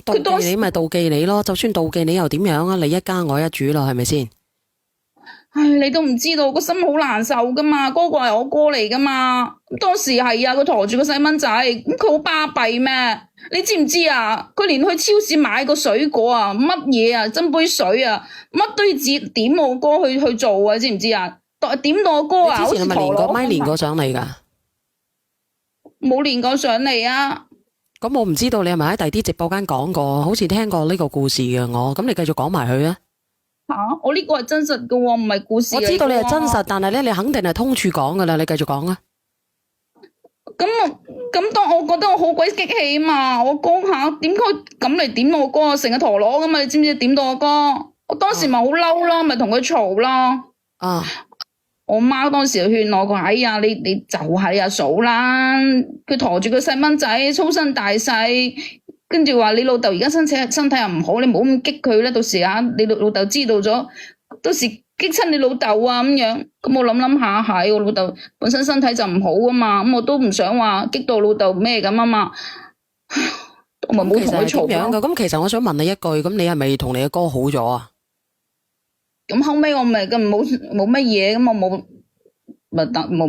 妒忌你咪妒忌你咯，就算妒忌你又點樣啊？你一家我一主咯，係咪先？唉，你都唔知道，個心好難受噶嘛，嗰個係我哥嚟噶嘛。當時係啊，佢陀住個細蚊仔，咁佢好巴閉咩？你知唔知啊？佢連去超市買個水果啊，乜嘢啊，斟杯水啊，乜都要點我哥去做啊，知唔知啊？點到我哥啊，之前係咪連個咪連過過上嚟噶？冇連過上嚟啊？咁我唔知道你係咪喺第啲直播間講過，好似聽過呢個故事嘅我，咁你繼續講埋佢啊。我呢個係真實嘅喎，唔係故事嚟嘅喎。我知道你係真實，但係咧你肯定係通處講噶啦，你繼續講啊。咁當我覺得我好鬼激氣嘛，我哥點解咁嚟點我哥啊？成個陀螺噶嘛，你知唔知點到我哥？我當時咪好嬲咯，咪同佢嘈咯。啊！我媽當時就勸我，佢話：哎呀，你就係阿嫂啦，佢陀住個細蚊仔，粗身大細，跟住話你老豆而家身體又唔好，你唔好咁激佢啦，到時你老豆知道咗，到時激親你老豆啊咁樣。咁我諗下係，我老豆本身身體就唔好啊嘛，咁我都唔想話激到老豆咩咁啊嘛，我咪冇同佢嘈樣噶。咁其實我想問你一句，咁你係咪同你嘅哥好咗啊？咁後尾我咪咁冇乜嘢，咁我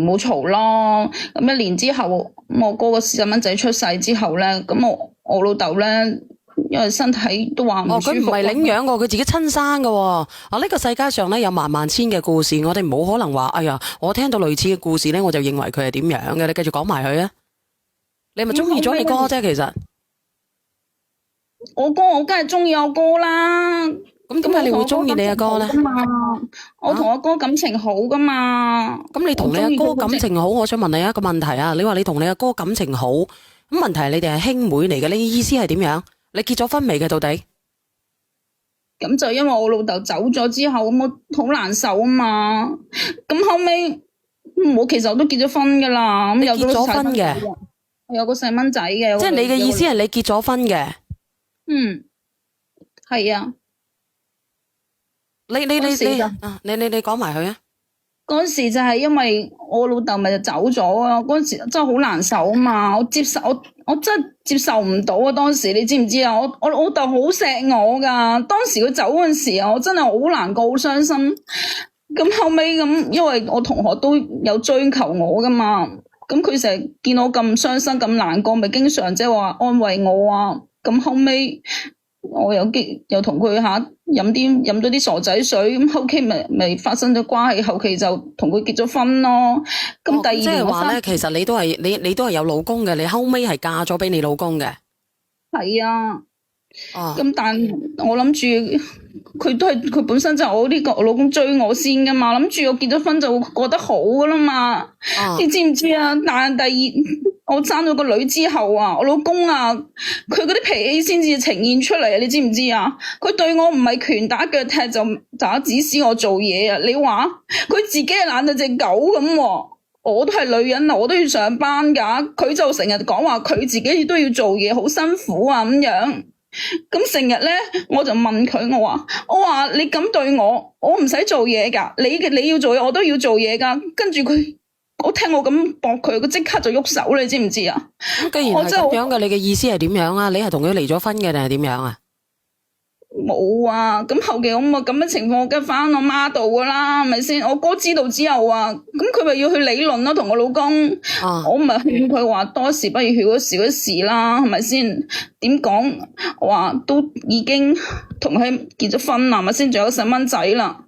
冇嘈咯。咁1年之後，我哥個細蚊仔出世之後咧，咁我老豆咧，因為身體都話唔舒服。佢唔係領養噶，佢自己親生噶。呢個世界上咧有萬萬千嘅故事，我哋冇可能話，哎呀，我聽到類似嘅故事咧，我就認為佢係點樣嘅。你繼續講埋佢啊！你係咪中意咗你哥啫？其實我梗係中意我哥啦。咁點解你會中意你阿哥咧？我同我哥感情好噶嘛。咁你同你阿哥感情好，我想問你一個問題啊！你話你同你阿哥感情好，咁問題係你哋係兄妹嚟嘅，你意思係點樣？你結咗婚未嘅到底？咁就因為我老豆走咗之後，咁我好難受啊嘛。咁後尾我其實我都結咗婚噶啦，咁有結咗婚嘅，有個細蚊仔嘅。即係你嘅意思係你結咗婚嘅？嗯，係啊。你講埋佢啊！嗰時就係因為我老豆咪就走咗啊，嗰時真係好難受啊嘛，我真係接受唔到啊！當時你知唔知啊？我老豆好錫我噶，當時佢走嗰陣時啊，我真係好難過，好傷心。咁後尾咁，因為我同學都有追求我噶嘛，咁佢成日見我咁傷心咁難過，咪經常即係話安慰我啊。咁後尾我又同佢飲咗啲傻仔水，咁後期咪發生咗關係，後期就同佢結咗婚咯。咁第二年即係話咧，其實你都係有老公嘅，你後尾係嫁咗俾你老公嘅。係啊。咁但我諗住佢本身就係我老公追我先噶嘛，諗住我結咗婚就會過得好噶啦嘛。你知唔知啊？但第二我生咗個女之後啊，我老公啊，佢嗰啲脾氣先至呈現出嚟啊！你知唔知啊？佢對我唔係拳打腳踢就指使我做嘢啊！你話佢自己係懶到隻狗咁喎，我都係女人啊，我都要上班噶，佢就成日講話佢自己都要做嘢，好辛苦啊咁樣。咁成日咧，我就問佢，我話你咁對我唔使做嘢噶，你要做嘢，我都要做嘢噶。跟住我聽我咁駁佢，佢即刻就喐手，你知唔知啊？咁既然係咁樣嘅，你嘅意思係點樣啊？你係同佢離咗婚嘅定係點樣啊？冇啊！咁後期我咪咁嘅情況，我跟翻我媽度噶啦，係咪先？我哥知道之後啊，咁佢咪要去理論咯，同我老公。我咪勸佢話多事不如少一事啦，係咪先？點講？我話都已經同佢結咗婚啦，係咪先？仲有細蚊仔啦。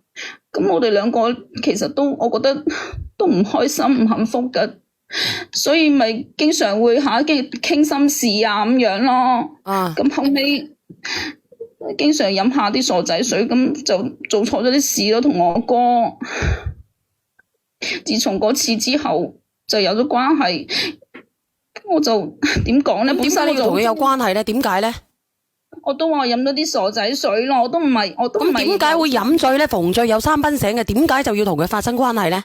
咁我哋兩個其實我覺得都唔開心唔幸福噶，所以咪經常會傾心事啊咁樣咯。咁後尾經常飲下啲傻仔水，咁就做錯咗啲事咯，同我哥。自從嗰次之後就有咗關係，我就點講咧？點解你要同佢有關係咧？點解咧？我都話飲咗啲傻仔水咯，我都唔係。咁點解會飲醉咧？逢醉有三分醒嘅，點解就要同佢發生關係咧？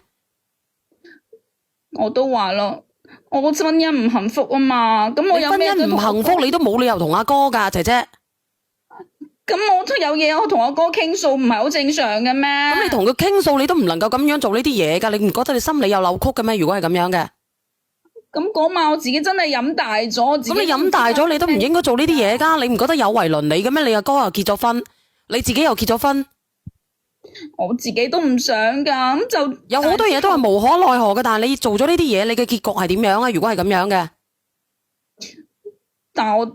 我都話咯，我個婚姻唔幸福啊嘛。咁我有咩婚姻唔幸福，你都冇理由同阿哥噶，姐姐。咁我都有嘢，我同我哥傾訴，唔係好正常嘅咩？咁你同佢傾訴，你都唔能夠咁樣做呢啲嘢噶，你唔覺得你心理有扭曲嘅咩？如果係咁樣嘅，咁嗰晚我自己真係飲大咗，自己咁你飲大咗，你都唔應該做呢啲嘢噶，你唔覺得有違倫理嘅咩？你阿哥又結咗婚，你自己又結咗婚，我自己都唔想噶，咁就有好多嘢都係無可奈何嘅，但係你做咗呢啲嘢，你嘅結局係點樣啊？如果係咁樣嘅，但我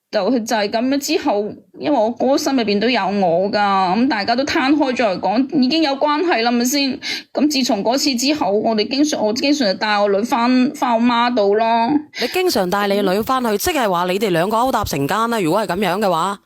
就係咁樣之後，因為我哥心入邊都有我噶，咁大家都攤開咗嚟講，已經有關係啦，咪先？咁自從嗰次之後，我經常就帶我女翻我媽度咯。你經常帶你女翻去，即係話你哋兩個勾搭成奸啦。如果係咁樣嘅話，